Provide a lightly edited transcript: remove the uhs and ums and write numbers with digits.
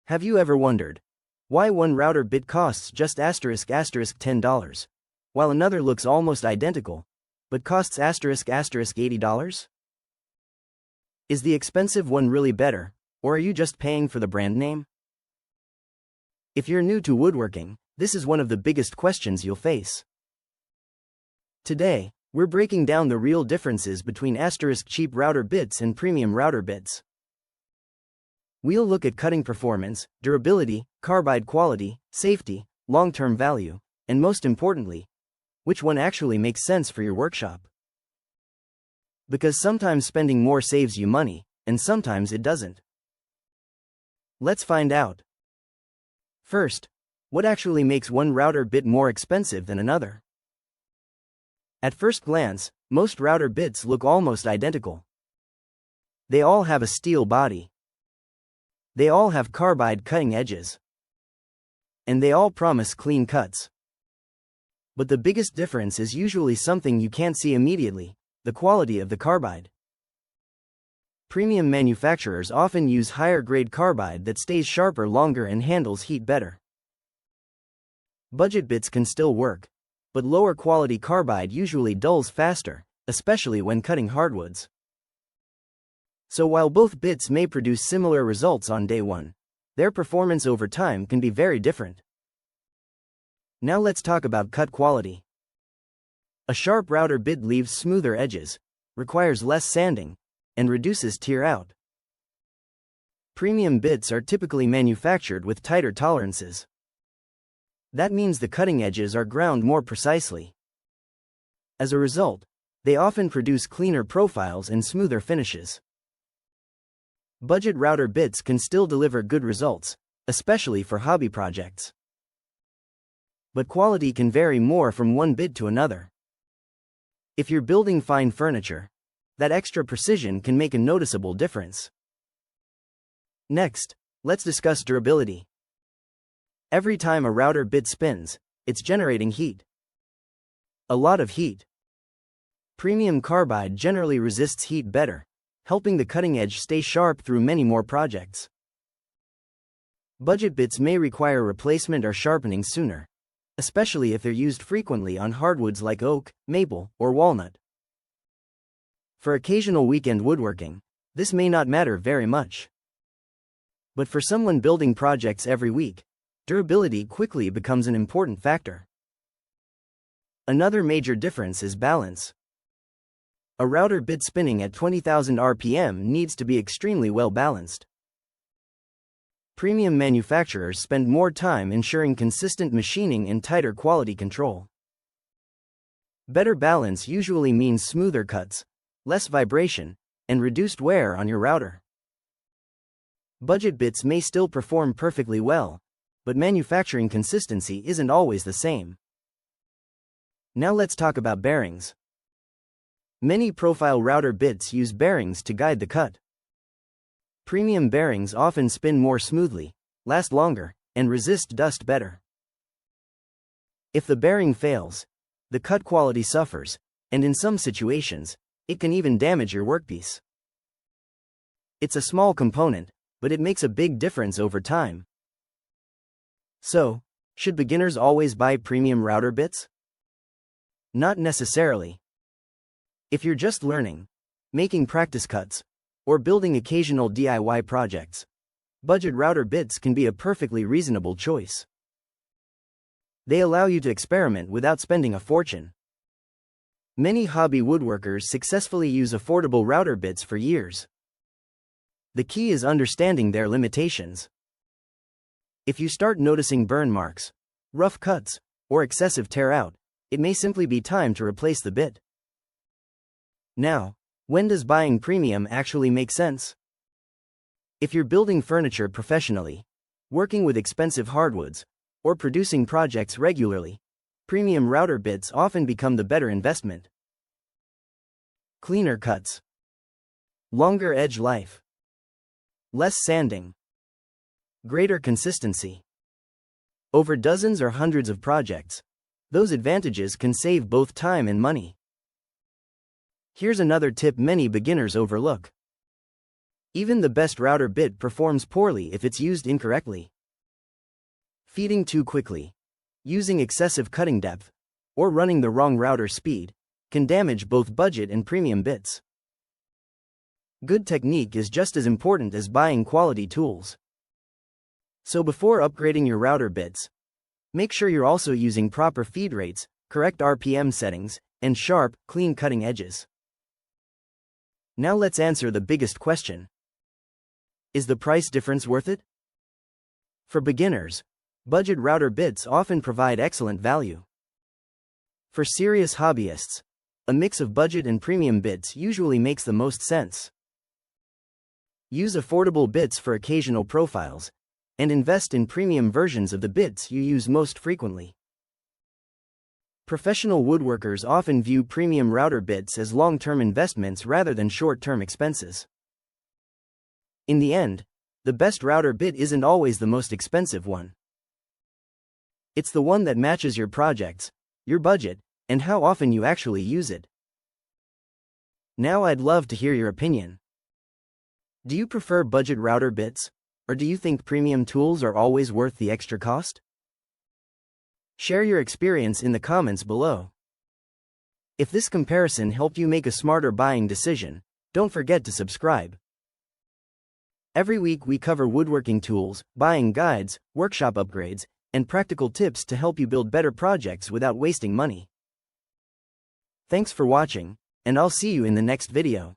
Have you ever wondered why one router bit costs just $*$10, while another looks almost identical, but costs $*$80? Is the expensive one really better, or are you just paying for the brand name? If you're new to woodworking, this is one of the biggest questions you'll face. Today, we're breaking down the real differences between cheap router bits and premium router bits. We'll look at cutting performance, durability, carbide quality, safety, long-term value, and most importantly, which one actually makes sense for your workshop. Because sometimes spending more saves you money, and sometimes it doesn't. Let's find out. First, what actually makes one router bit more expensive than another? At first glance, most router bits look almost identical. They all have a steel body. They all have carbide cutting edges. And they all promise clean cuts. But the biggest difference is usually something you can't see immediately: the quality of the carbide. Premium manufacturers often use higher grade carbide that stays sharper longer and handles heat better. Budget bits can still work, but lower quality carbide usually dulls faster, especially when cutting hardwoods. So while both bits may produce similar results on day one, their performance over time can be very different. Now let's talk about cut quality. A sharp router bit leaves smoother edges, requires less sanding, and reduces tear out. Premium bits are typically manufactured with tighter tolerances. That means the cutting edges are ground more precisely. As a result, they often produce cleaner profiles and smoother finishes. Budget router bits can still deliver good results, especially for hobby projects. But quality can vary more from one bit to another. If you're building fine furniture, that extra precision can make a noticeable difference. Next, let's discuss durability. Every time a router bit spins, it's generating heat. A lot of heat. Premium carbide generally resists heat better, helping the cutting edge stay sharp through many more projects. Budget bits may require replacement or sharpening sooner, especially if they're used frequently on hardwoods like oak, maple, or walnut. For occasional weekend woodworking, this may not matter very much. But for someone building projects every week, durability quickly becomes an important factor. Another major difference is balance. A router bit spinning at 20,000 RPM needs to be extremely well balanced. Premium manufacturers spend more time ensuring consistent machining and tighter quality control. Better balance usually means smoother cuts, less vibration, and reduced wear on your router. Budget bits may still perform perfectly well, but manufacturing consistency isn't always the same. Now let's talk about bearings. Many profile router bits use bearings to guide the cut. Premium bearings often spin more smoothly, last longer, and resist dust better. If the bearing fails, the cut quality suffers, and in some situations, it can even damage your workpiece. It's a small component, but it makes a big difference over time. So, should beginners always buy premium router bits? Not necessarily. If you're just learning, making practice cuts, or building occasional DIY projects, budget router bits can be a perfectly reasonable choice. They allow you to experiment without spending a fortune. Many hobby woodworkers successfully use affordable router bits for years. The key is understanding their limitations. If you start noticing burn marks, rough cuts, or excessive tear out, it may simply be time to replace the bit. Now, when does buying premium actually make sense? If you're building furniture professionally, working with expensive hardwoods, or producing projects regularly, premium router bits often become the better investment. Cleaner cuts. Longer edge life. Less sanding. Greater consistency. Over dozens or hundreds of projects, those advantages can save both time and money. Here's another tip many beginners overlook. Even the best router bit performs poorly if it's used incorrectly. Feeding too quickly, using excessive cutting depth, or running the wrong router speed can damage both budget and premium bits. Good technique is just as important as buying quality tools. So before upgrading your router bits, make sure you're also using proper feed rates, correct RPM settings, and sharp, clean cutting edges. Now let's answer the biggest question. Is the price difference worth it? For beginners, budget router bits often provide excellent value. For serious hobbyists, a mix of budget and premium bits usually makes the most sense. Use affordable bits for occasional profiles, and invest in premium versions of the bits you use most frequently. Professional woodworkers often view premium router bits as long-term investments rather than short-term expenses. In the end, the best router bit isn't always the most expensive one. It's the one that matches your projects, your budget, and how often you actually use it. Now I'd love to hear your opinion. Do you prefer budget router bits, or do you think premium tools are always worth the extra cost? Share your experience in the comments below. If this comparison helped you make a smarter buying decision, don't forget to subscribe. Every week we cover woodworking tools, buying guides, workshop upgrades, and practical tips to help you build better projects without wasting money. Thanks for watching, and I'll see you in the next video.